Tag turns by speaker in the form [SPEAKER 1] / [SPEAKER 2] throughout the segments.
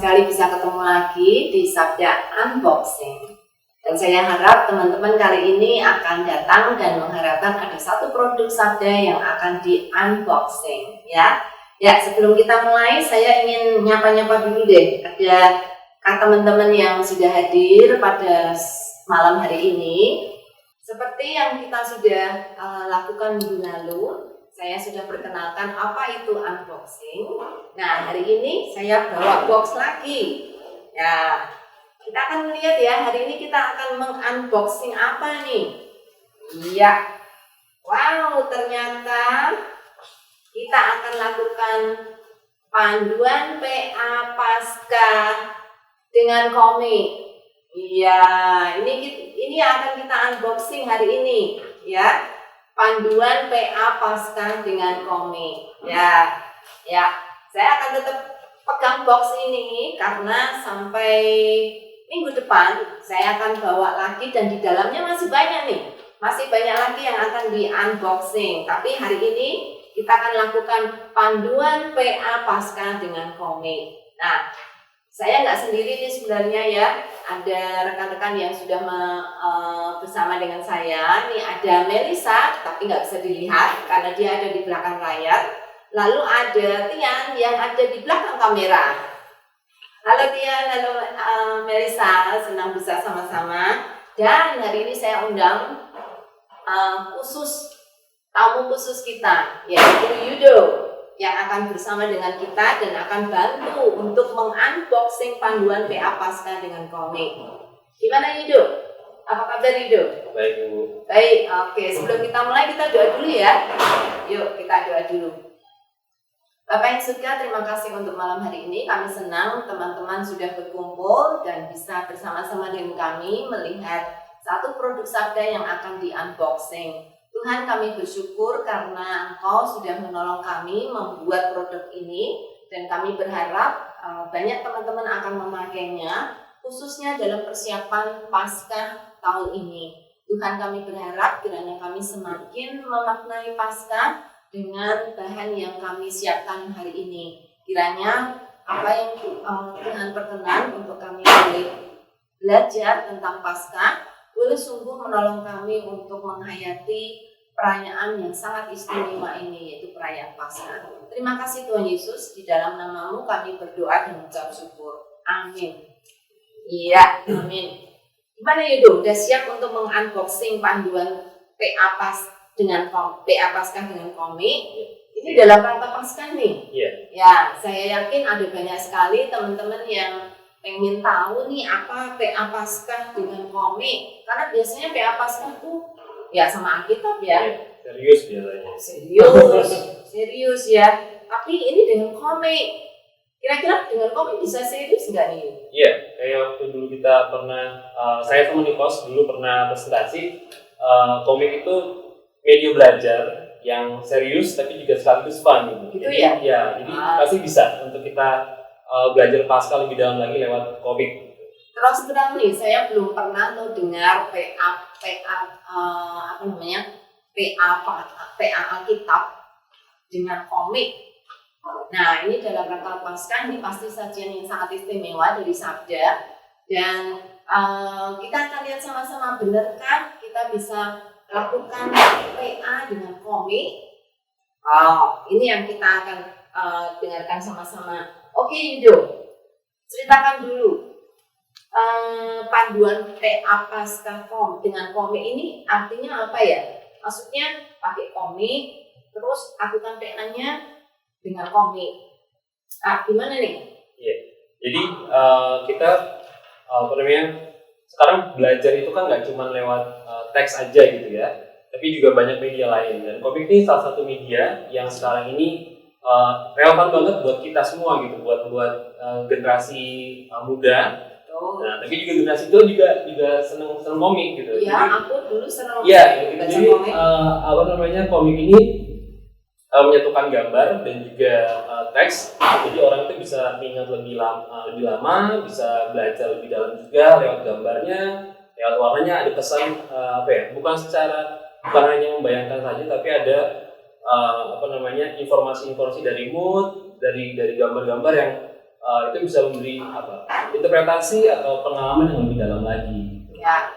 [SPEAKER 1] sekali bisa ketemu lagi di Sabda Unboxing. Dan saya harap teman-teman kali ini akan datang dan mengharapkan ada satu produk Sabda yang akan di-unboxing ya. Ya, sebelum kita mulai saya ingin nyapa-nyapa dulu deh. Ada teman-teman yang sudah hadir pada malam hari ini. Seperti yang kita sudah lakukan minggu lalu, saya sudah perkenalkan apa itu unboxing. Nah, hari ini saya bawa box lagi. Ya, kita akan melihat ya, hari ini kita akan mengunboxing apa nih? Iya. Wow, ternyata kita akan lakukan panduan PA Pasca dengan komik. Iya, ini akan kita unboxing hari ini ya. Panduan PA Pasca dengan komik. Ya. Saya akan tetap pegang box ini karena sampai minggu depan saya akan bawa lagi dan di dalamnya masih banyak nih. Masih banyak lagi yang akan di unboxing. Tapi hari ini kita akan lakukan panduan PA Pasca dengan komik. Nah, saya nggak sendiri nih sebenarnya ya, ada rekan-rekan yang sudah bersama dengan saya. Nih ada Melisa, tapi nggak bisa dilihat karena dia ada di belakang layar. Lalu ada Tian yang ada di belakang kamera. Halo Tian, halo Melisa, senang bisa sama-sama. Dan hari ini saya undang tamu khusus kita, yaitu Yudo, yang akan bersama dengan kita dan akan bantu untuk mengunboxing panduan PA Pasca dengan komik. Gimana Yudo? Apa kabar Yudo?
[SPEAKER 2] Baik Bu.
[SPEAKER 1] Baik, oke. Sebelum kita mulai kita doa dulu ya. Yuk kita doa dulu. Bapak yang surga, terima kasih untuk malam hari ini. Kami senang teman-teman sudah berkumpul dan bisa bersama-sama dengan kami melihat satu produk Sabda yang akan di-unboxing. Tuhan, kami bersyukur karena Engkau sudah menolong kami membuat produk ini dan kami berharap banyak teman-teman akan memakainya khususnya dalam persiapan Paskah tahun ini. Tuhan, kami berharap kiranya kami semakin memaknai Paskah dengan bahan yang kami siapkan hari ini. Kiranya apa yang Tuhan perkenan untuk kami boleh belajar tentang Paskah boleh sungguh menolong kami untuk menghayati perayaan yang sangat istimewa ini, yaitu perayaan Paskah. Terima kasih Tuhan Yesus, di dalam nama-Mu kami berdoa dan mengucap syukur. Amin. Iya, amin. Gimana Yudo? Udah siap untuk mengunboxing panduan PA Paskah dengan komik? Ini dalam rangka Paskah nih.
[SPEAKER 2] Iya.
[SPEAKER 1] Ya, saya yakin ada banyak sekali teman-teman yang pengen tahu nih apa PA Paskah dengan komik. Karena biasanya PA Paskah tuh ya sama Alkitab ya.
[SPEAKER 2] Serius biasanya.
[SPEAKER 1] Serius ya. Tapi ini dengan komik. Kira-kira dengan komik bisa serius nggak nih?
[SPEAKER 2] Iya, kayak waktu dulu kita pernah, saya sama Nikos dulu pernah presentasi, komik itu media belajar yang serius tapi juga sekaligus fun
[SPEAKER 1] gitu ya?
[SPEAKER 2] Iya, jadi pasti bisa untuk kita belajar Paskah lebih dalam lagi lewat komik.
[SPEAKER 1] Terus terang nih, saya belum pernah lo dengar PA Alkitab dengan komik. Nah, ini dalam rangka Paskah, ini pasti sajian yang sangat istimewa dari Sabda. Dan kita akan lihat sama-sama, benarkah kita bisa lakukan PA dengan komik? Ini yang kita akan dengarkan sama-sama. Oke Yudo, ceritakan dulu. Panduan PA Pasca dengan komik ini artinya apa ya? Maksudnya pakai komik, terus lakukan PA-nya dengan komik. Gimana nih?
[SPEAKER 2] Iya, jadi kita sekarang belajar itu kan nggak cuma lewat teks aja gitu ya, tapi juga banyak media lain. Dan komik ini salah satu media yang sekarang ini relevan banget buat kita semua gitu, buat generasi muda. Nah, tapi juga generasi itu juga seneng komik gitu.
[SPEAKER 1] Iya, aku dulu seneng.
[SPEAKER 2] Iya, jadi komik ini menyatukan gambar dan juga teks. Jadi orang itu bisa mengingat lebih lama, bisa belajar lebih dalam juga lewat gambarnya, lewat warnanya. Ada pesan bukan hanya membayangkan saja, tapi ada informasi-informasi dari mood, dari gambar-gambar yang itu bisa memberi interpretasi atau pengalaman yang lebih dalam lagi.
[SPEAKER 1] Ya,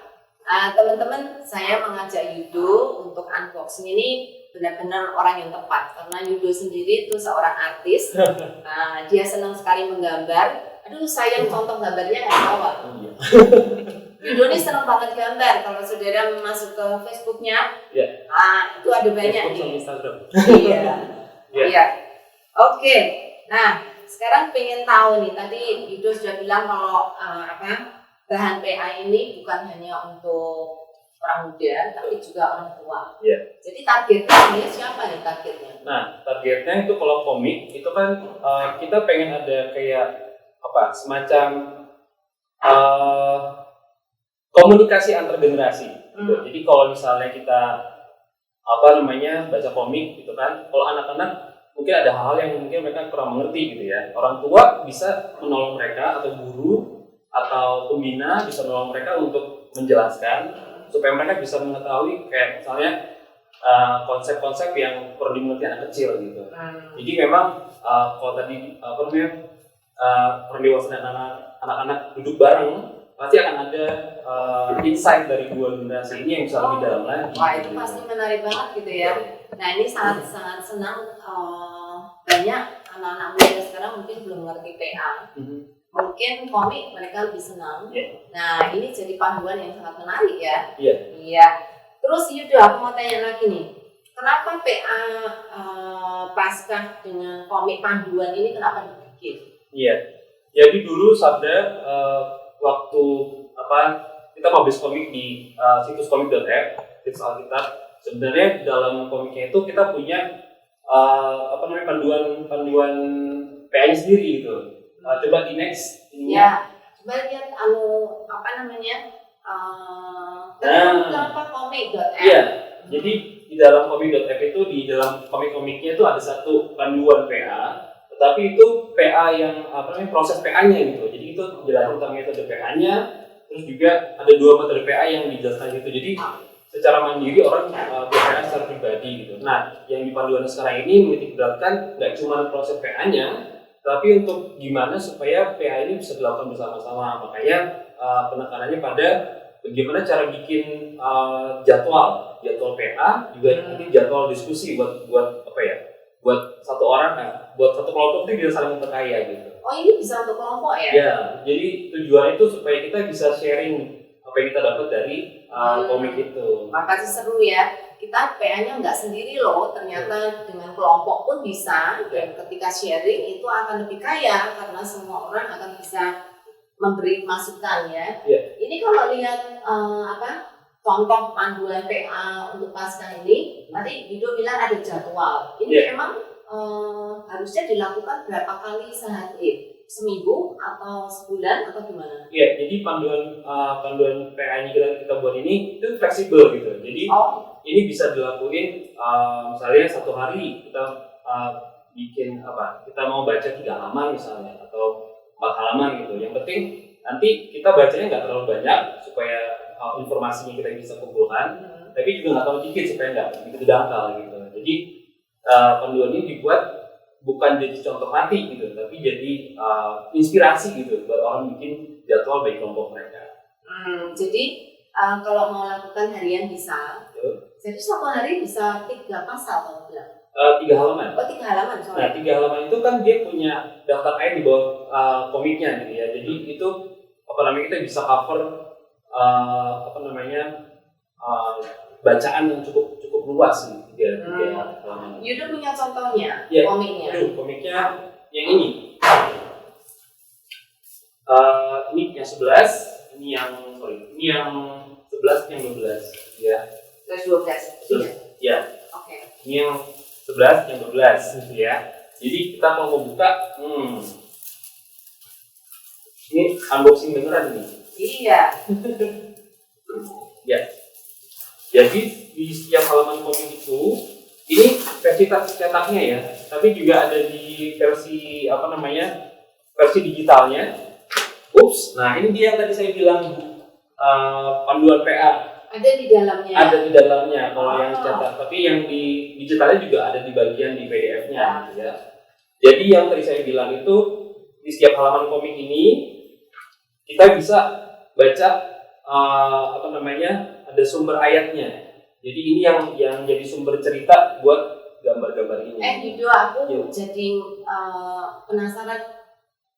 [SPEAKER 1] teman-teman, saya mengajak Yudo untuk unboxing ini benar-benar orang yang tepat karena Yudo sendiri itu seorang artis. Dia senang sekali menggambar. Aduh, sayang contoh gambarnya nggak tahu. Yudo ini senang banget gambar. Kalau saudara masuk ke Facebooknya, itu ada banyak
[SPEAKER 2] Facebook
[SPEAKER 1] nih.
[SPEAKER 2] sama Instagram.
[SPEAKER 1] Iya. Oke. Nah, sekarang pengen tahu nih. Tadi Yudo sudah bilang kalau bahan PA ini bukan hanya untuk orang muda, tapi juga orang tua. Jadi targetnya siapa nih targetnya?
[SPEAKER 2] Nah, targetnya itu kalau komik itu kan kita pengen ada kayak semacam komunikasi antar generasi. Gitu. Jadi kalau misalnya kita baca komik gitu kan, kalau anak-anak mungkin ada hal-hal yang mungkin mereka kurang mengerti gitu ya. Orang tua bisa menolong mereka atau guru atau pembina bisa menolong mereka untuk menjelaskan supaya mereka bisa mengetahui kayak misalnya konsep-konsep yang perlu dimengerti anak kecil gitu. Jadi memang kalau tadi pendewasaan anak-anak duduk bareng pasti akan ada insight dari dua generasi ini yang bisa lebih dalam lagi.
[SPEAKER 1] Wah, itu pasti menarik banget gitu ya. Nah, ini sangat senang banyak anak-anak muda sekarang mungkin belum mengerti PA. Mungkin komik mereka lebih senang. Nah, ini jadi panduan yang sangat menarik ya. Iya. Terus Yudo, aku mau tanya lagi nih. Kenapa PA Paskah dengan komik panduan ini kenapa dibikin?
[SPEAKER 2] Jadi dulu Sabda waktu kita publish komik di situs komik.app, situs Alkitab. Sebenarnya dalam komiknya itu kita punya panduan PA-nya sendiri gitu. Coba di next ini.
[SPEAKER 1] Coba lihat komik.app.
[SPEAKER 2] Jadi di dalam komik.app itu di dalam komik-komiknya itu ada satu panduan PA, tetapi itu PA yang proses PA-nya gitu. Jadi itu jelasin tentang metode PA-nya, terus juga ada dua metode PA yang dijelaskan gitu. Jadi secara mandiri orang PA secara pribadi gitu. Nah, yang di panduan sekarang ini menitik beratkan nggak cuma proses PA-nya, tapi untuk gimana supaya PA ini bisa dilakukan bersama-sama. Makanya penekanannya pada bagaimana cara bikin jadwal PA juga nanti jadwal diskusi buat satu orang, buat satu kelompok itu bisa saling memperkaya gitu.
[SPEAKER 1] Oh, ini bisa untuk kelompok ya?
[SPEAKER 2] Ya, jadi tujuannya itu supaya kita bisa sharing apa yang kita dapat dari komik itu.
[SPEAKER 1] Makasih, seru ya. Kita PA-nya nggak sendiri loh, ternyata dengan kelompok pun bisa. Dan ketika sharing itu akan lebih kaya karena semua orang akan bisa memberi masukan ya. Ini kalau lihat contoh panduan PA untuk Paskah ini, tadi Yudo bilang ada jadwal. Ini memang harusnya dilakukan berapa kali sehari? Seminggu atau sebulan atau gimana?
[SPEAKER 2] Jadi panduan PA-nya kita buat ini itu fleksibel gitu. Jadi ini bisa dilakuin misalnya satu hari kita bikin kita mau baca 3 halaman misalnya atau 4 halaman gitu. Yang penting nanti kita bacanya nggak terlalu banyak supaya informasinya kita bisa kumpulkan, tapi juga nggak terlalu dikit supaya nggak begitu dangkal gitu. Jadi panduan ini dibuat bukan jadi contoh mati gitu, tapi jadi inspirasi gitu buat orang bikin jadwal bagi kelompok mereka.
[SPEAKER 1] Jadi kalau mau lakukan harian bisa. Jadi satu hari bisa 3 pasal atau enggak?
[SPEAKER 2] 3 halaman.
[SPEAKER 1] 3 halaman.
[SPEAKER 2] Nah, 3 halaman itu kan dia punya daftar ayat di bawah komiknya gitu ya. Jadi itu kita bisa cover bacaan yang cukup luas nih, 3 halaman.
[SPEAKER 1] Yudo punya contohnya komiknya?
[SPEAKER 2] Komiknya yang ini. Ini yang 11, ini yang 11, yang 12 ya.
[SPEAKER 1] Terus 12.
[SPEAKER 2] Iya.
[SPEAKER 1] Oke.
[SPEAKER 2] Ini yang 11, yang 12 gitu ya. Jadi kita kalau mau buka, ini unboxing beneran nih.
[SPEAKER 1] Iya.
[SPEAKER 2] Ya. Jadi di setiap halaman komik itu, ini versi cetaknya ya, tapi juga ada di versi versi digitalnya. Nah ini dia yang tadi saya bilang panduan PA.
[SPEAKER 1] Ada di dalamnya.
[SPEAKER 2] Ada di dalamnya kalau yang cetak, tapi yang di digitalnya juga ada di bagian di PDF-nya gitu ya. Jadi yang tadi saya bilang itu di di setiap halaman komik ini kita bisa baca ada sumber ayatnya. Jadi ini yang jadi sumber cerita buat gambar-gambar ini.
[SPEAKER 1] Yudo, aku jadi penasaran.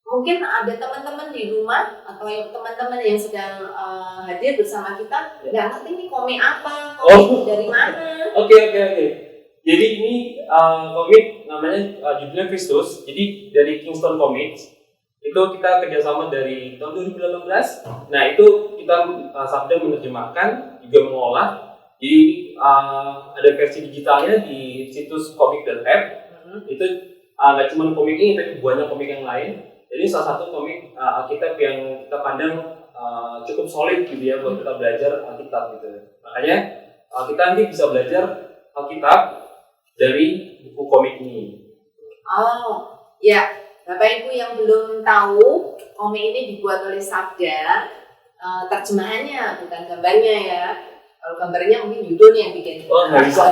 [SPEAKER 1] Mungkin ada teman-teman di rumah atau teman-teman yang sedang hadir bersama kita nggak ngerti ini komik apa, komik dari mana.
[SPEAKER 2] Oke. Jadi ini komik namanya judulnya Kristus. Jadi dari Kingston Comics itu kita kerjasama dari tahun 2018. Nah itu kita Sabda menerjemahkan juga mengolah. Jadi ada versi digitalnya di situs komik.app. Itu nggak cuma komik ini tapi banyak komik yang lain. Jadi salah satu komik Alkitab yang kita pandang cukup solid gitu ya buat kita belajar Alkitab gitu. Makanya kita nanti bisa belajar Alkitab dari buku komik ini.
[SPEAKER 1] Oh, ya. Bapak Ibu yang belum tahu, komik ini dibuat oleh Sabda, terjemahannya bukan gambarnya ya. Kalau gambarnya mungkin Yudo nih yang bikin.
[SPEAKER 2] Oh, nggak bisa.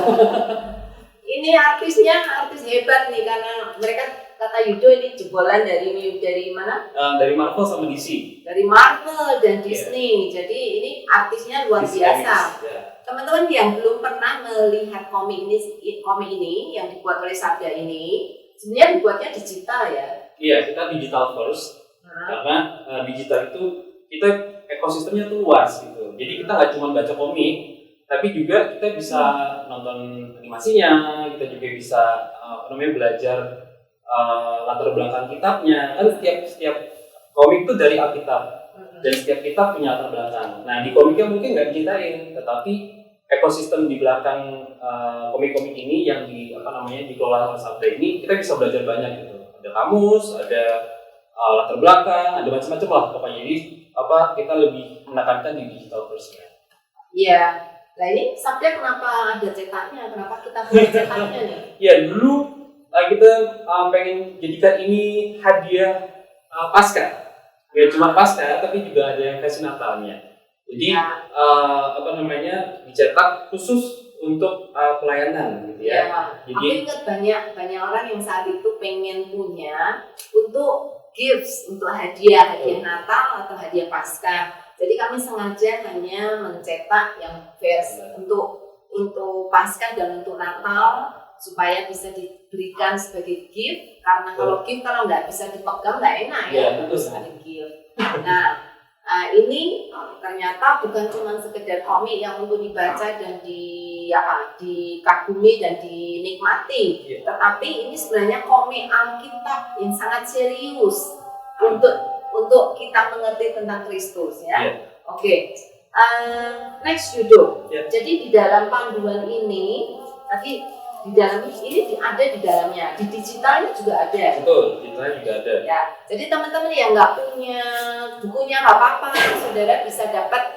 [SPEAKER 1] Ini artisnya artis hebat nih karena mereka kata Yudo ini jebolan dari mana?
[SPEAKER 2] Dari Marvel sama DC.
[SPEAKER 1] Dari Marvel dan Disney. Jadi ini artisnya luar biasa. Teman-teman yang belum pernah melihat komik ini yang dibuat oleh Sabda ini, sebenarnya dibuatnya digital ya.
[SPEAKER 2] Iya, kita digital first. Karena digital itu kita ekosistemnya tuh luas gitu. Jadi kita nggak cuma baca komik, tapi juga kita bisa nonton animasinya, kita juga bisa belajar latar belakang kitabnya. Kan setiap komik itu dari Alkitab dan setiap kitab punya latar belakang. Nah di komiknya mungkin nggak diceritain, tetapi ekosistem di belakang komik-komik ini yang dikelola oleh Sabda ini kita bisa belajar banyak gitu. Ada kamus, ada latar belakang, ada macam-macam lah pokoknya. Jadi kita lebih menekankan di digital first ya.
[SPEAKER 1] Iya. Nah ini Sabda kenapa ada cetaknya? Kenapa kita punya cetaknya nih?
[SPEAKER 2] Ya dulu kita pengen jadikan ini hadiah Paskah. Ya cuma Paskah, tapi juga ada yang versi Natalnya. Jadi dicetak khusus untuk pelayanan gitu ya. Jadi
[SPEAKER 1] aku ingat banyak orang yang saat itu pengen punya untuk gifts, untuk hadiah Natal atau hadiah Paskah. Jadi kami sengaja hanya mencetak yang versi untuk Paskah dan untuk Natal supaya bisa diberikan sebagai gift. Karena kalau gift kalau nggak bisa dipegang nggak enak ya, harus ada gift. Nah ini ternyata bukan cuma sekedar komik yang untuk dibaca dan dikagumi dan dinikmati, tetapi ini sebenarnya komik Alkitab yang sangat serius untuk kita mengerti tentang Kristus ya. Oke. Next Yudo. Jadi di dalam panduan ini tadi di dalam ini ada di dalamnya, di digitalnya juga ada.
[SPEAKER 2] Betul, digitalnya juga ada.
[SPEAKER 1] Ya, jadi teman-teman yang nggak punya bukunya nggak apa-apa, saudara bisa dapat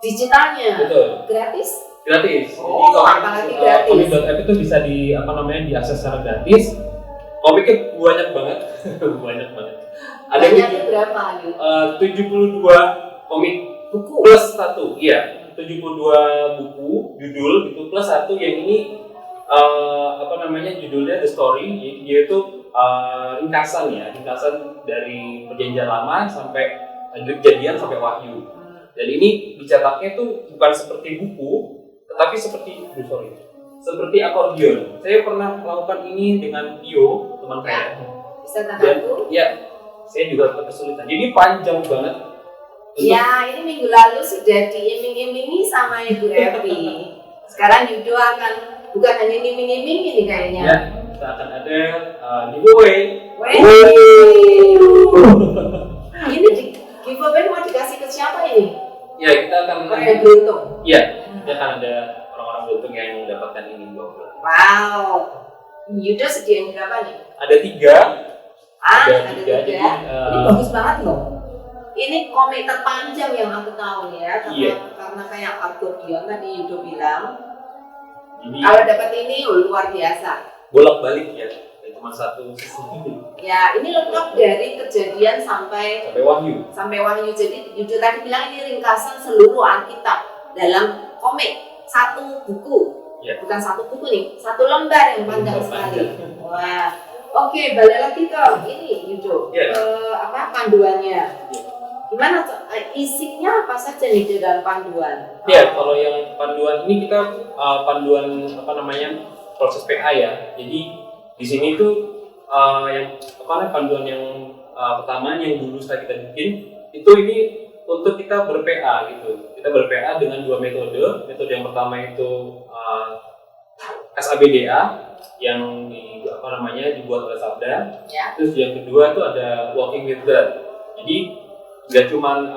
[SPEAKER 1] digitalnya.
[SPEAKER 2] Betul.
[SPEAKER 1] Gratis.
[SPEAKER 2] Oh,
[SPEAKER 1] apalagi gratis.
[SPEAKER 2] Komik.app itu bisa diakses secara gratis. Komiknya banyak banget, banyak banget. Ada
[SPEAKER 1] berapa?
[SPEAKER 2] 72 komik buku plus 1, iya. 72 buku judul gitu plus 1 yang ini judulnya The Story, yaitu ringkasan dari Perjanjian Lama sampai Kejadian sampai Wahyu. Dan ini dicetaknya itu bukan seperti buku, tetapi seperti akordeon. Saya pernah melakukan ini dengan Tio, teman saya.
[SPEAKER 1] Bisa bantu?
[SPEAKER 2] Ya, saya juga kesulitan. Jadi panjang banget.
[SPEAKER 1] Ya, ini minggu lalu sudah diiming-imingi sama Ibu Evi. Sekarang Yudo akan bukan hanya iming-iming ini kayaknya.
[SPEAKER 2] Ya, kita akan ada giveaway.
[SPEAKER 1] Ini giveaway mau dikasih ke siapa ini?
[SPEAKER 2] Ya, kita akan
[SPEAKER 1] orang beruntung.
[SPEAKER 2] Iya, kita akan ada orang-orang beruntung yang mendapatkan ini.
[SPEAKER 1] Wow. Yudo sediain berapa nih?
[SPEAKER 2] Ada 3.
[SPEAKER 1] Ada 3.
[SPEAKER 2] Jadi,
[SPEAKER 1] ini bagus banget loh. Ini komik terpanjang yang aku tahu ya, karena kayak akordeon tadi Yudo bilang. Kalau dapat ini luar biasa.
[SPEAKER 2] Bolak-balik ya, cuma satu sisi.
[SPEAKER 1] Ya, ini lengkap dari Kejadian sampai
[SPEAKER 2] Wahyu.
[SPEAKER 1] Jadi Yudo tadi bilang ini ringkasan seluruh Alkitab dalam komik, satu buku. Bukan satu buku nih, satu lembar yang panjang sekali. Wah, Oke, balik lagi ke ini Yudo,
[SPEAKER 2] Iya.
[SPEAKER 1] panduannya. Gimana isinya apa saja nih di dalam panduan?
[SPEAKER 2] Ya, kalau yang panduan ini kita panduan apa namanya proses PA ya. Jadi di sini tuh yang apa namanya panduan yang pertama yang dulu kita bikin itu ini untuk kita ber-PA gitu. Kita ber-PA dengan dua metode. Metode yang pertama itu SABDA yang dibuat oleh Sabda.
[SPEAKER 1] Ya.
[SPEAKER 2] Terus yang kedua itu ada Walking with God. Jadi nggak cuman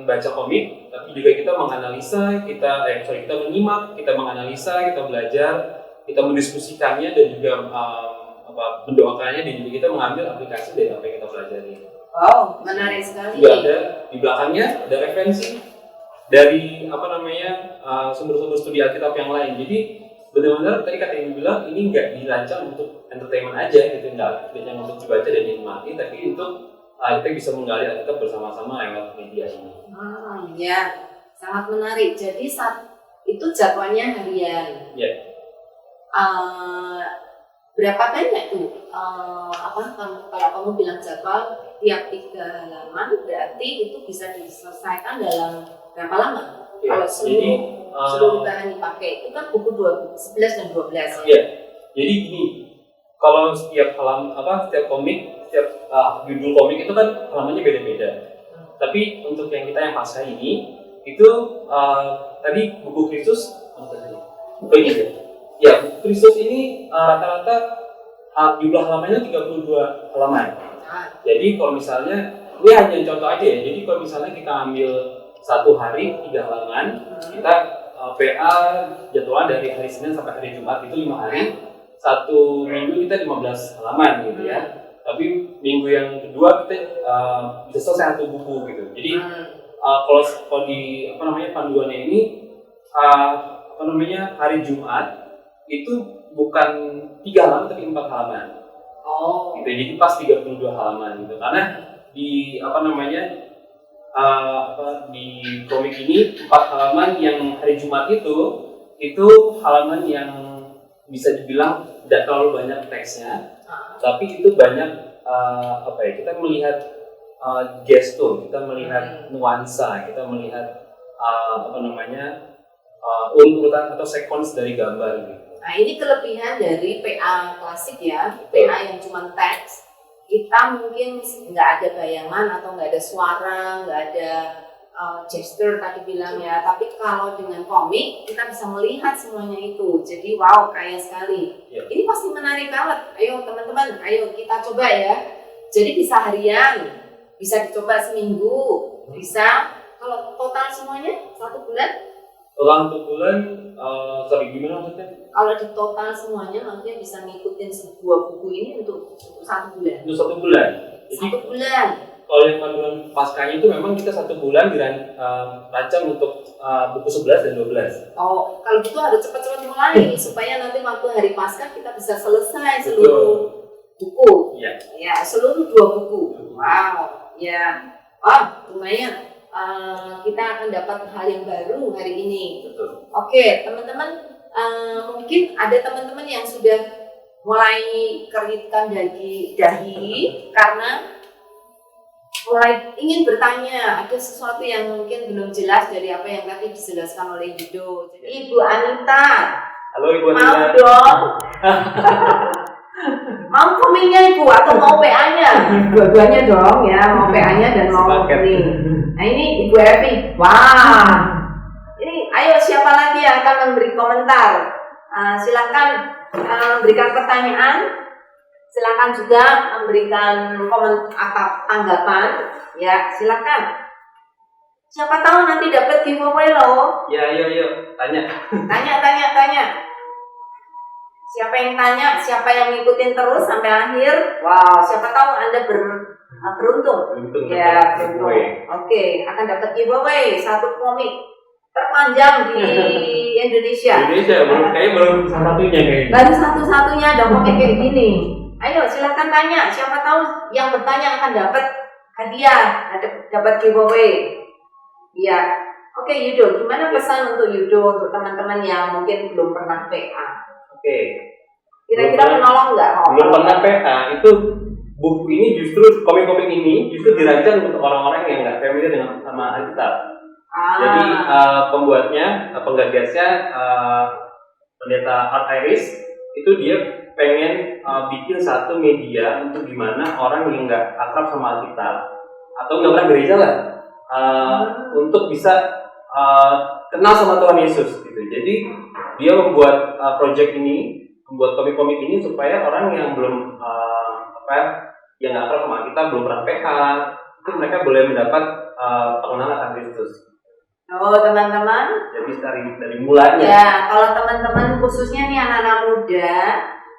[SPEAKER 2] baca komik, tapi juga kita menganalisa, kita menyimak, kita menganalisa, kita belajar, kita mendiskusikannya dan juga mendoakannya dan juga kita mengambil aplikasi dari apa yang kita pelajari.
[SPEAKER 1] Wow, menarik sekali.
[SPEAKER 2] Juga ada di belakangnya ada referensi dari sumber-sumber studi Alkitab yang lain. Jadi benar-benar tadi kata yang bilang ini nggak dirancang untuk entertainment aja gitu, nggak hanya untuk dibaca dan dinikmati, tapi untuk kita bisa menggali Alkitab bersama-sama lewat media ini.
[SPEAKER 1] Ya, sangat menarik. Jadi itu jadwalnya harian.
[SPEAKER 2] Ya.
[SPEAKER 1] Berapa banyak tuh? Kalau kamu bilang jadwal tiap 3 halaman, berarti itu bisa diselesaikan dalam berapa lama?
[SPEAKER 2] Ya.
[SPEAKER 1] Kalau seluruh bahan dipakai, itu kan buku 11 dan 12 ya.
[SPEAKER 2] Ya. Jadi gini, kalau setiap komik, setiap judul komik itu kan halamannya beda-beda. Tapi untuk yang kita yang pasca ini itu tadi buku Kristus ya, buku Kristus ini rata-rata jumlah halamannya 32 halaman. Jadi kalau misalnya ini hanya contoh aja ya. Jadi kalau misalnya kita ambil satu hari 3 halaman, kita PA jadwal dari hari Senin sampai hari Jumat itu 5 hari. Satu minggu kita 15 halaman gitu ya. Tapi minggu yang kedua kita bisa selesai satu buku gitu. Jadi kalau di panduannya ini hari Jumat itu bukan 3 halaman tapi 4 halaman. Gitu. Jadi pas 32 halaman gitu. Karena di di komik ini 4 halaman yang hari Jumat itu halaman yang bisa dibilang tidak terlalu banyak teksnya. Tapi itu banyak kita melihat gestur, kita melihat nuansa, kita melihat urutan atau sequence dari gambar gitu.
[SPEAKER 1] Nah, ini kelebihan dari PA klasik ya. PA yang cuma teks, kita mungkin nggak ada bayangan atau nggak ada suara, nggak ada gesture tadi bilang ya. Tapi kalau dengan komik kita bisa melihat semuanya itu. Jadi wow, kaya sekali.
[SPEAKER 2] Ya.
[SPEAKER 1] Ini pasti menarik banget. Ayo teman-teman, ayo kita coba ya. Jadi bisa harian, bisa dicoba seminggu, bisa kalau total semuanya 1 bulan.
[SPEAKER 2] Total 1 bulan, gimana maksudnya?
[SPEAKER 1] Kalau di total semuanya nanti bisa ngikutin sebuah buku ini untuk 1 bulan.
[SPEAKER 2] Untuk 1 bulan. Jadi
[SPEAKER 1] 1 bulan.
[SPEAKER 2] kalau yang panduan paskanya itu memang kita 1 bulan dirancang untuk buku 11 dan 12.
[SPEAKER 1] Kalau gitu harus cepat-cepat mulai supaya nanti waktu hari Paskah kita bisa selesai seluruh buku.
[SPEAKER 2] Iya.
[SPEAKER 1] Ya, seluruh 2 buku. Wow. Ya. Lumayan. Kita akan dapat hal yang baru hari ini.
[SPEAKER 2] Betul.
[SPEAKER 1] Oke, teman-teman, mungkin ada teman-teman yang sudah mulai keritkan dahi karena mulai ingin bertanya, ada sesuatu yang mungkin belum jelas dari apa yang tadi dijelaskan oleh Yudo. Jadi Ibu Anita,
[SPEAKER 2] halo Ibu Anita.
[SPEAKER 1] mau dong? Mau komiknya Ibu atau mau PA-nya? Dua-duanya dong ya, mau PA-nya dan mau komik. Nah ini Ibu Evi, wah. Ini ayo siapa lagi yang akan memberi komentar? Silakan berikan pertanyaan. Silakan juga memberikan tanggapan. Ya, silakan. Siapa tahu nanti dapat giveaway loh.
[SPEAKER 2] Ya, yuk, tanya.
[SPEAKER 1] Tanya. Siapa yang tanya, siapa yang ngikutin terus sampai akhir? Wow, siapa tahu Anda beruntung. Ya, beruntung. Oke, akan dapat giveaway 1 komik terpanjang di Indonesia.
[SPEAKER 2] Belum satu-satunya kayaknya.
[SPEAKER 1] Baru satu-satunya ada komik kayak gini. Ayo silakan tanya, siapa tahu yang bertanya akan dapat hadiah, dapat giveaway. Iya. Oke, Yudo, gimana pesan untuk Yudo, untuk teman-teman yang mungkin belum pernah PA?
[SPEAKER 2] Oke.
[SPEAKER 1] Kira-kira menolong nggak?
[SPEAKER 2] Belum pernah PA. Itu buku ini justru komik-komik ini justru dirancang untuk orang-orang yang nggak familiar dengan sama Alkitab. Jadi pembuatnya, penggagasnya pendeta Art Iris itu dia pengen bikin satu media untuk gimana orang yang nggak akrab sama Alkitab atau nggak pernah gereja lah untuk bisa kenal sama Tuhan Yesus gitu. Jadi dia membuat project ini, membuat komik-komik ini supaya orang yang belum yang nggak akrab sama Alkitab, belum pernah PH, itu mereka boleh mendapat pengenalan akan Kristus.
[SPEAKER 1] Oh teman-teman,
[SPEAKER 2] Jadi dari mulanya.
[SPEAKER 1] ya kalau teman-teman khususnya nih anak-anak muda,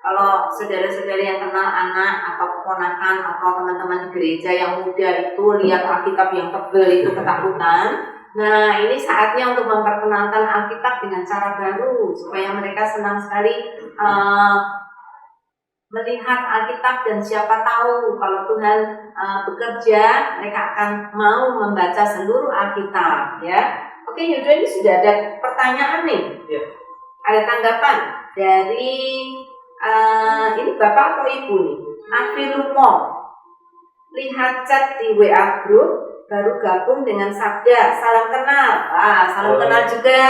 [SPEAKER 1] kalau saudara-saudari yang kenal anak atau keponakan atau teman-teman gereja yang muda itu lihat Alkitab yang tebel itu ketakutan. Nah ini saatnya untuk memperkenalkan Alkitab dengan cara baru supaya mereka senang sekali melihat Alkitab, dan siapa tahu kalau Tuhan bekerja mereka akan mau membaca seluruh Alkitab ya. Oke Yudo, ini sudah ada pertanyaan nih
[SPEAKER 2] Ya.
[SPEAKER 1] Ada tanggapan dari ini bapak atau ibu nih, Afilumo, lihat chat di WA group baru gabung dengan Sabda, salam kenal. Salam kenal juga.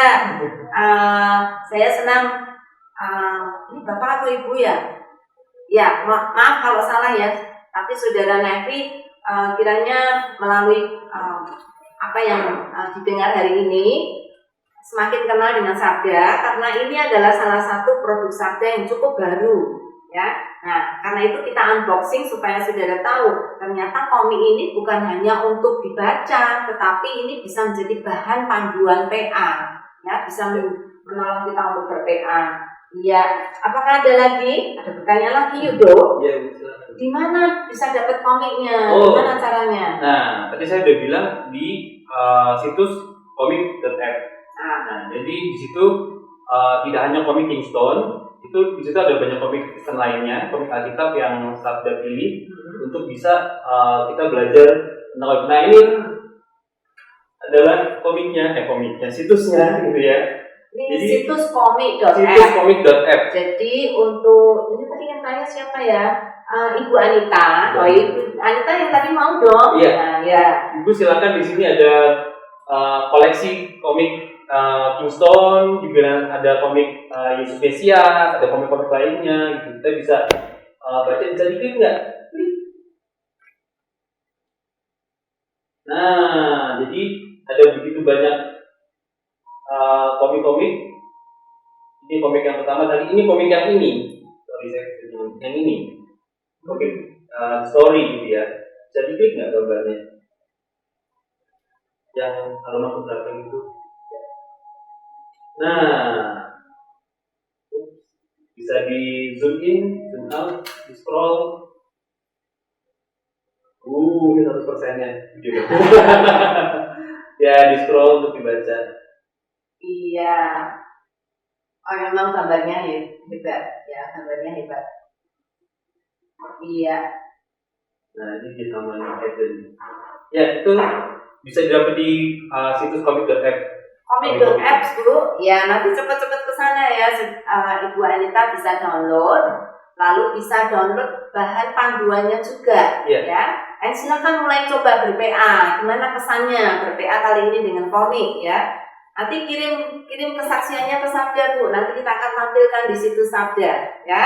[SPEAKER 1] Saya senang. Ini bapak atau ibu ya? Ya, maaf kalau salah ya. Tapi saudara Nevi kiranya melalui apa yang didengar hari ini semakin kenal dengan Sabda, karena ini adalah salah satu produk Sabda yang cukup baru ya. Nah, karena itu kita unboxing supaya saudara tahu ternyata komik ini bukan hanya untuk dibaca, tetapi ini bisa menjadi bahan panduan PA ya, bisa menolong kita untuk ber-PA. Iya, apakah ada lagi? Ada pertanyaan lagi, Yudo?
[SPEAKER 2] Iya, silakan.
[SPEAKER 1] Di mana bisa dapat komiknya? Gimana caranya?
[SPEAKER 2] Nah, tadi saya udah bilang di situs komik.app. Nah, jadi di situ tidak hanya komik Kingston, itu di situ ada banyak komik Kristen lainnya, komik Alkitab yang Sabda pilih untuk bisa kita belajar tentang. Nah, ini adalah situsnya gitu ya.
[SPEAKER 1] Ini situs komik.app. Jadi untuk ini tadi yang tanya siapa ya? Ibu Anita. Oh, Ibu Anita yang tadi mau dong.
[SPEAKER 2] Iya.
[SPEAKER 1] Nah, ya.
[SPEAKER 2] Ibu silakan, di sini ada koleksi komik Kingston, juga ada komik Yesus Mesias, ada komik-komik lainnya gitu. Kita bisa baca, bisa diklik nggak? Nah, jadi ada begitu banyak komik-komik. Ini komik yang pertama tadi, ini komik yang ini. Yang ini. Komik story gitu ya. Bisa diklik nggak gambarnya? Yang halaman berapa itu? Nah, bisa di zoom in, zoom out, di scroll. Ini 100%-nya. Ya, di scroll untuk dibaca.
[SPEAKER 1] Iya. Oh, memang gambarnya hebat ya, gambarnya hebat. Iya.
[SPEAKER 2] Nah, ini di Taman Eden. Ya, itu bisa didapat di situs komik.app.
[SPEAKER 1] Komik.app dulu. Ya, nanti cepat-cepat ke sana ya. Ibu Anita bisa download, lalu bisa download bahan panduannya juga ya. Dan silakan mulai coba ber-PA. Gimana kesannya ber-PA kali ini dengan komik ya. Nanti kirim kesaksiannya ke Sabda Bu. Nanti kita akan tampilkan di situs Sabda ya.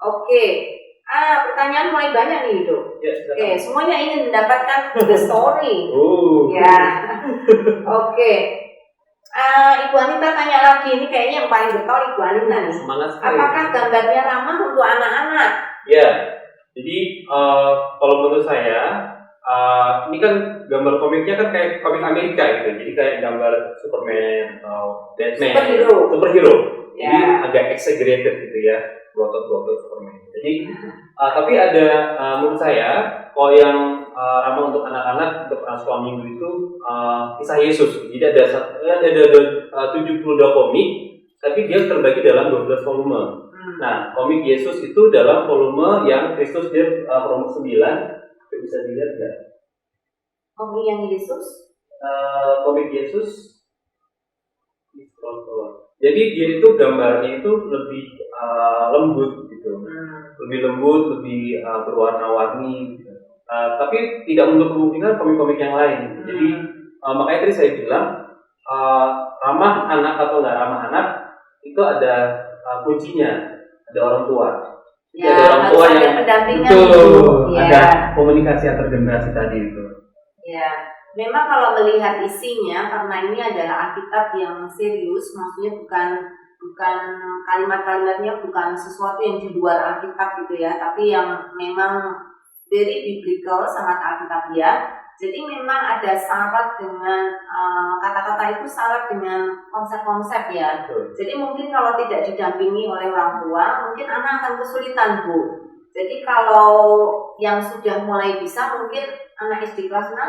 [SPEAKER 1] Oke. Pertanyaan mulai banyak nih itu.
[SPEAKER 2] Ya,
[SPEAKER 1] Oke, semuanya ingin mendapatkan the story. Ya. Oke. Ibu Anita tanya lagi, ini kayaknya yang paling getol Ibu Anita nih. Apakah gambarnya ramah untuk anak-anak?
[SPEAKER 2] Ya. Jadi kalau menurut saya ini kan gambar komiknya kan kayak komik Amerika gitu. Jadi kayak gambar Superman atau Batman, superhero. Jadi agak exaggerated gitu ya, berotot-berotot Superman. Jadi tapi ada menurut saya kalau yang ramah untuk anak-anak untuk sekolah minggu itu kisah Yesus. Jadi ada 72 komik, tapi dia terbagi dalam 12 volume. Nah, komik Yesus itu dalam volume yang Kristus dia volume 9. Bisa dilihat nggak?
[SPEAKER 1] Komik yang Yesus?
[SPEAKER 2] Komik Yesus di scroll bawah. Jadi dia itu gambarnya itu lebih lembut gitu, lebih lembut, lebih berwarna-warni. Gitu. Tapi tidak untuk kemungkinan komik-komik yang lain. Jadi makanya tadi saya bilang ramah anak atau nggak ramah anak itu ada kuncinya, ada orang tua.
[SPEAKER 1] Ya,
[SPEAKER 2] ada orang tua yang
[SPEAKER 1] pendampingan
[SPEAKER 2] betul,
[SPEAKER 1] ya.
[SPEAKER 2] Ada komunikasi antar generasi tadi itu.
[SPEAKER 1] Ya, memang kalau melihat isinya, karena ini adalah Alkitab yang serius, maksudnya bukan kalimat-kalimatnya bukan sesuatu yang di luar Alkitab gitu ya, tapi yang memang very biblical, sangat Alkitabiah. Jadi memang ada syarat dengan kata-kata itu syarat dengan konsep-konsep ya. Jadi mungkin kalau tidak didampingi oleh orang tua, mungkin anak akan kesulitan, Bu. Jadi kalau yang sudah mulai bisa, mungkin anak SD kelas 6,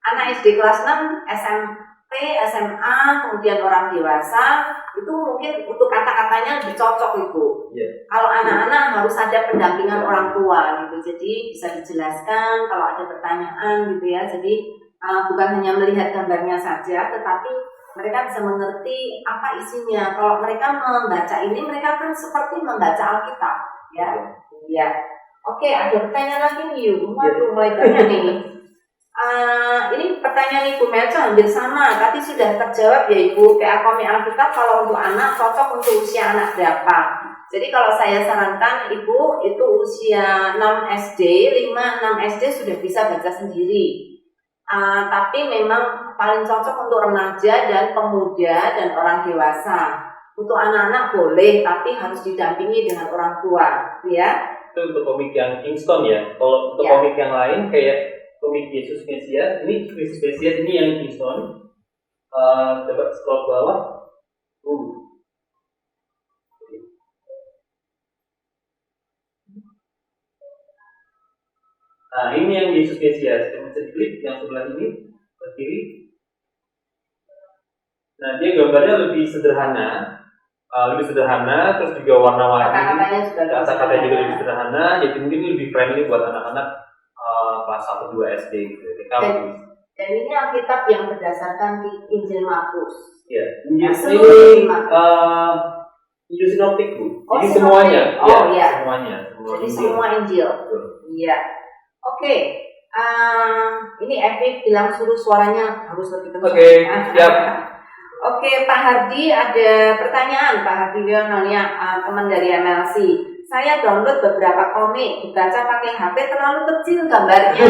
[SPEAKER 1] anak SD kelas 6, SMP, SMA, kemudian orang dewasa, itu mungkin untuk kata-katanya lebih cocok Ibu. Kalau anak-anak harus ada pendampingan orang tua gitu, jadi bisa dijelaskan kalau ada pertanyaan gitu ya. Jadi bukan hanya melihat gambarnya saja, tetapi mereka bisa mengerti apa isinya. Kalau mereka membaca ini, mereka kan seperti membaca Alkitab, ya. Iya. Oke, ada pertanyaan lagi nih, Ibu. Waduh, mulai banyak nih. Ini pertanyaan Ibu Melca hampir sama, tapi sudah terjawab ya Ibu. PA Komik Alkitab kalau untuk anak cocok untuk usia anak berapa? Jadi kalau saya sarankan Ibu itu usia 6 SD, 5-6 SD sudah bisa baca sendiri. Tapi memang paling cocok untuk remaja dan pemuda dan orang dewasa. Untuk anak-anak boleh, tapi harus didampingi dengan orang tua, ya.
[SPEAKER 2] Itu untuk komik yang Kingston ya. Kalau untuk komik yang lain kayak komik Yesus Mesias, ini Yesus Mesias ini yang Kingston. Coba scroll ke bawah. Nah, ini yang Yesus Mesias. Yang bisa diklik yang sebelah ini ke kiri. Nah, dia gambarnya lebih sederhana. Terus juga warna-warni. Kata-katanya juga lebih sederhana, jadi mungkin lebih friendly buat anak-anak kelas 1-2 SD gitu.
[SPEAKER 1] Dan ini Alkitab yang berdasarkan Injil Markus.
[SPEAKER 2] Ya, Injil Injil sinoptik Bu. Jadi semuanya. Semuanya.
[SPEAKER 1] Jadi semua Injil. Iya. Oke. Ini Evi bilang suruh suaranya harus lebih kencang.
[SPEAKER 2] Oke, siap.
[SPEAKER 1] Oke, Pak Hardi, ada pertanyaan Pak Hardi Wiono ya, teman dari MLC. Saya download beberapa komik, dibaca pakai HP terlalu kecil gambarnya.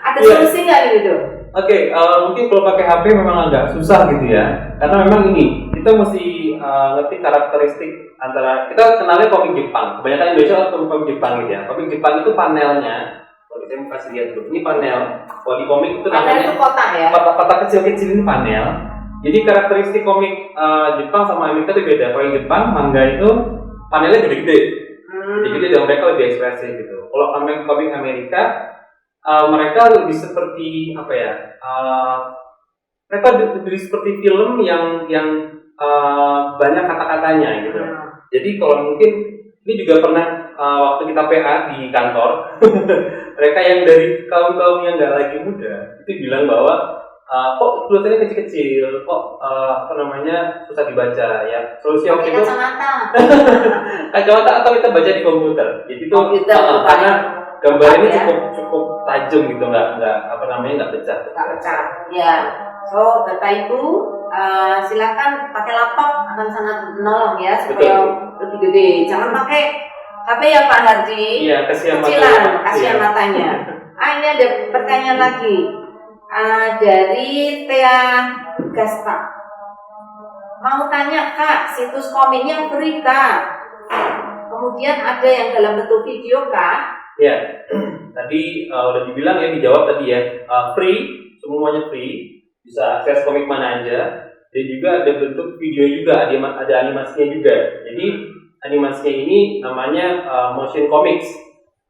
[SPEAKER 1] Ada solusi nggak gitu?
[SPEAKER 2] Oke, mungkin kalau pakai HP memang agak susah gitu ya, karena memang ini kita mesti ngerti karakteristik antara kita kenalnya komik Jepang. Kebanyakan Indonesia atau komik Jepang gitu ya. Komik Jepang itu panelnya. Kalau saya mau kasih lihat dulu, ini panel. Kalau di komik itu namanya
[SPEAKER 1] kotak ya.
[SPEAKER 2] Kotak kecil-kecil ini panel. Jadi karakteristik komik Jepang sama Amerika itu beda. Kalau Jepang manga itu panelnya gede-gede, gede-gede dan mereka lebih ekspresif gitu. Kalau komik Amerika mereka lebih seperti apa ya? Mereka lebih seperti film yang banyak kata-katanya gitu. Jadi kalau mungkin ini juga pernah waktu kita PA di kantor, mereka yang dari kaum yang nggak lagi muda itu bilang bahwa kok tulisannya kecil-kecil, kok susah dibaca ya. Solusi waktu itu kacamata atau kita baca di komputer. Jadi itu karena gambar ini cukup tajam gitu, nggak pecah.
[SPEAKER 1] Ya. So Bapak Ibu silakan pakai laptop, akan sangat menolong ya supaya lebih gede. Jangan pakai HP ya Pak Hardi.
[SPEAKER 2] Iya, kasihan
[SPEAKER 1] matanya. Ini ada pertanyaan lagi. Dari Tia Gasta, mau tanya Kak, situs komiknya free Kak? Kemudian ada yang dalam bentuk video Kak?
[SPEAKER 2] Ya, tadi udah dibilang ya, dijawab tadi ya, free, semuanya free, bisa akses komik mana aja, dan juga ada bentuk video juga, ada animasinya juga. Jadi animasinya ini namanya motion comics.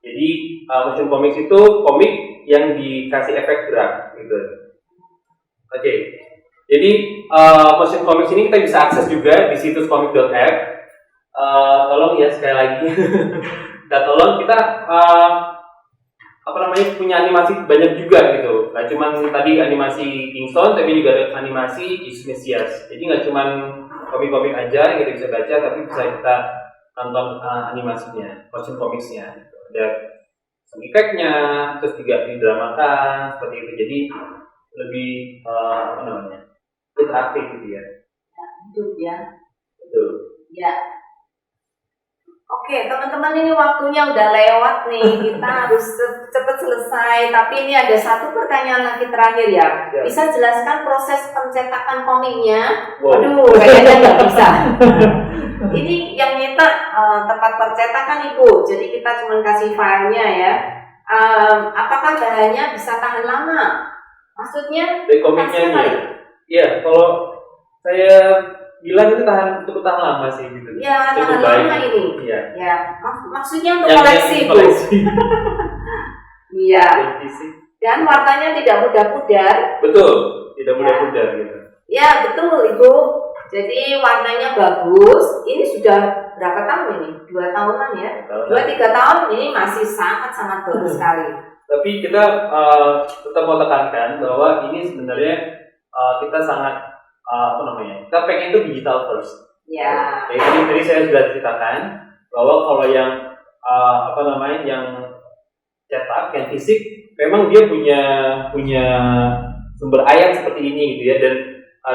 [SPEAKER 2] Jadi motion comics itu komik yang dikasih efek gerak gitu. Oke. Jadi motion comics ini kita bisa akses juga di situs comic.app. Tolong ya sekali lagi. Tolong kita punya animasi banyak juga gitu. Nggak cuma tadi animasi Kingston, tapi juga ada animasi Isu Mesias. Jadi nggak cuma komik-komik aja yang kita bisa baca, tapi bisa kita nonton animasinya, motion comicsnya. Gitu. Ada sound effect-nya, terus juga didramakan seperti itu. Jadi lebih interaktif gitu ya.
[SPEAKER 1] Hidup ya.
[SPEAKER 2] Betul.
[SPEAKER 1] Ya. Oke, teman-teman, ini waktunya udah lewat nih. Kita harus cepat selesai. Tapi ini ada satu pertanyaan lagi terakhir ya. Bisa jelaskan proses pencetakan komiknya?
[SPEAKER 2] Wow.
[SPEAKER 1] Aduh, kayaknya nggak bisa. Ini yang nyetak tempat percetakan Ibu. Jadi kita cuma kasih filenya ya. Apakah bahannya bisa tahan lama? Maksudnya?
[SPEAKER 2] Dari komiknya ya. Iya, kalau saya bilang itu cukup tahan lama sih gitu.
[SPEAKER 1] Ya, tahan lama ini.
[SPEAKER 2] Iya.
[SPEAKER 1] Ya, maksudnya untuk koleksi Bu. Iya. Dan warnanya tidak mudah pudar.
[SPEAKER 2] Betul, tidak mudah pudar gitu.
[SPEAKER 1] Ya, betul Ibu. Jadi warnanya bagus. Ini sudah berapa tahun ini? 2 tahunan ya? 2-3 tahun ini masih sangat bagus sekali.
[SPEAKER 2] Tapi kita tetap mau tekankan bahwa ini sebenarnya kita sangat kita pengen itu digital first.
[SPEAKER 1] Ya.
[SPEAKER 2] Jadi tadi saya sudah ceritakan bahwa kalau yang yang cetak, yang fisik, memang dia punya sumber ayat seperti ini gitu ya, dan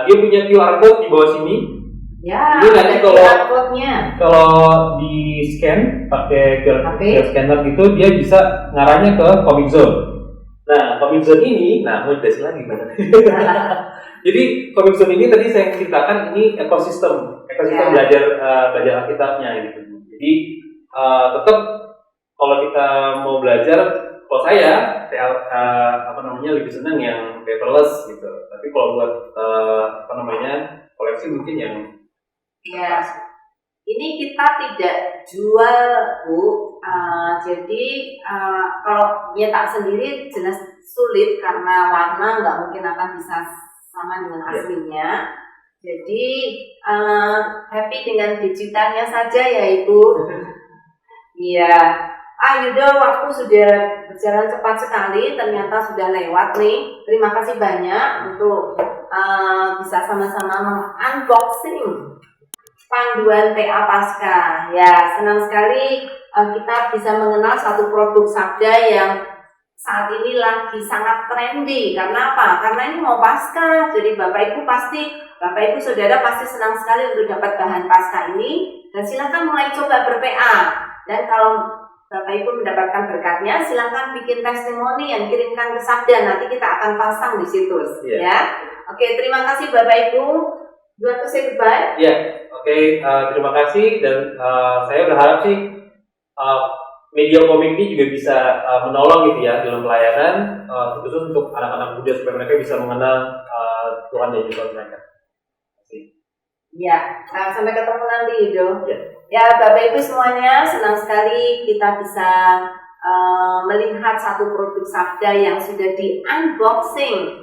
[SPEAKER 2] dia punya QR code di bawah sini.
[SPEAKER 1] Ya.
[SPEAKER 2] Ini nanti kalau di scan pakai QR scanner gitu, dia bisa ngarahnya ke Comic Zone. Nah, Comic Zone ini, mau jelasin lagi gimana? Jadi Comic Zone ini tadi saya ceritakan ini ekosistem belajar Alkitabnya gitu. Jadi tetap kalau kita mau belajar, kalau saya lebih senang yang paperless gitu. Tapi kalau buat koleksi mungkin yang
[SPEAKER 1] ini kita tidak jual Bu. Jadi kalau nyetak sendiri jelas sulit karena warna nggak mungkin akan bisa sama dengan aslinya. Jadi happy dengan digitalnya saja ya Ibu. Iya. Yudo, waktu sudah berjalan cepat sekali, ternyata sudah lewat nih. Terima kasih banyak untuk bisa sama-sama unboxing panduan TA Paskah. Ya, senang sekali kita bisa mengenal satu produk sabda yang saat ini lagi sangat trendy. Karena apa? Karena ini mau Paskah. Jadi Bapak Ibu Saudara pasti senang sekali untuk dapat bahan Paskah ini. Dan silakan mulai coba ber-PA. Dan kalau Bapak Ibu mendapatkan berkatnya, silakan bikin testimoni yang kirimkan ke Sabda. Nanti kita akan pasang di situs. Ya. Oke, terima kasih Bapak Ibu. You want to say goodbye?
[SPEAKER 2] Oke, terima kasih, dan saya berharap sih media komik ini juga bisa menolong gitu ya dalam pelayanan, khusus untuk anak-anak muda supaya mereka bisa mengenal Tuhan dan Yesus mereka.
[SPEAKER 1] Ya, sampai ketemu nanti Yudo. Ya, Bapak Ibu semuanya, senang sekali kita bisa melihat satu produk sabda yang sudah di unboxing.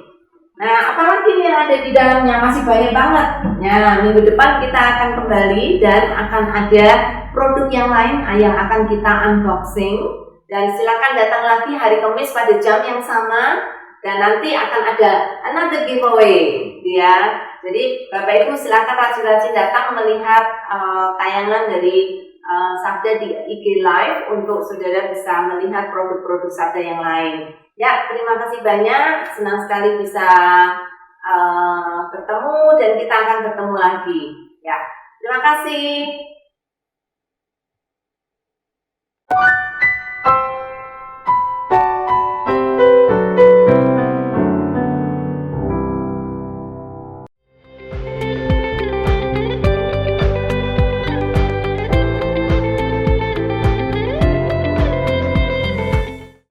[SPEAKER 1] Nah, apalagi yang ada di dalamnya, masih banyak banget. Nah, minggu depan kita akan kembali dan akan ada produk yang lain yang akan kita unboxing. Dan silakan datang lagi hari Kamis pada jam yang sama. Dan nanti akan ada another giveaway, ya. Jadi Bapak Ibu silakan rajin-rajin datang melihat tayangan dari Sabda di IG Live untuk saudara bisa melihat produk-produk Sabda yang lain. Ya, terima kasih banyak. Senang sekali bisa bertemu dan kita akan bertemu lagi. Ya, terima kasih.